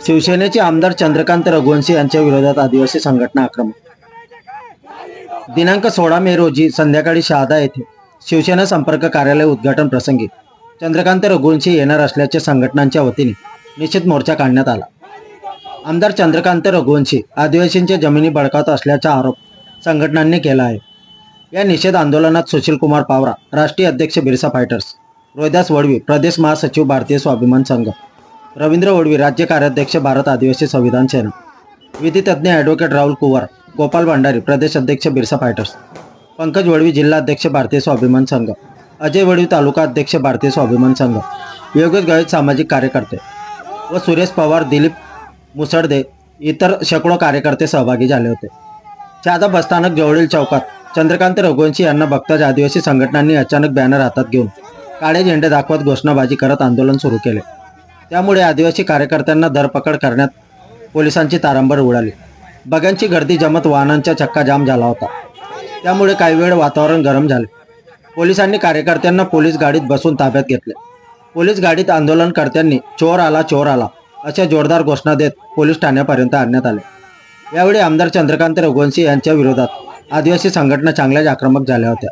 शिवसेनेचे आमदार चंद्रकांत रघुवंशी यांच्या विरोधात आदिवासी संघटना आक्रमक। दिनांक 16 मे रोजी संध्याकाळी शहादा येथे शिवसेना संपर्क कार्यालय उद्घाटन प्रसंगी चंद्रकांत रघुवंशी येणार असल्याचे संघटनांच्या वतीने निषेध मोर्चा काढण्यात आला। आमदार चंद्रकांत रघुवंशी आदिवासींच्या जमिनी बळकावत असल्याचा आरोप संघटनांनी केला आहे। या निषेध आंदोलनात सुशील कुमार पावरा, राष्ट्रीय अध्यक्ष बिरसा फायटर्स, रोहिदास वडवी, प्रदेश महासचिव भारतीय स्वाभिमान संघ, रवींद्र वडवी, राज्य कार्याध्यक्ष भारत आदिवासी संविधान सेना, विधितज्ञ ॲडव्होकेट राहुल कुवर, गोपाल भंडारी, प्रदेश अध्यक्ष बिरसा फायटर्स, पंकज वडवी, जिल्हा अध्यक्ष भारतीय स्वाभिमान संघ, अजय वडवी, तालुका अध्यक्ष भारतीय स्वाभिमान संघ, योगेश गावित, सामाजिक कार्यकर्ते व सुरेश पवार, दिलीप मुसळदे इतर शेकडो कार्यकर्ते सहभागी झाले होते। शहादा बसस्थानक जवळील चौकात चंद्रकांत रघुवंशी यांना बघताच आदिवासी संघटनांनी अचानक बॅनर हातात घेऊन काळे झेंडे दाखवत घोषणाबाजी करत आंदोलन सुरू केले। त्यामुळे आदिवासी कार्यकर्त्यांना धरपकड करण्यात पोलिसांची तारंबळ उडाली। बघ्यांची गर्दी जमत वाहनांचा चक्काजाम झाला होता। त्यामुळे काही वेळ वातावरण गरम झाले। पोलिसांनी कार्यकर्त्यांना पोलीस गाडीत बसून ताब्यात घेतले। पोलीस गाडीत आंदोलनकर्त्यांनी चोर आला अशा जोरदार घोषणा देत पोलीस ठाण्यापर्यंत आणण्यात आले। यावेळी आमदार चंद्रकांत रघुवंशी यांच्या विरोधात आदिवासी संघटना चांगल्याच आक्रमक झाल्या होत्या।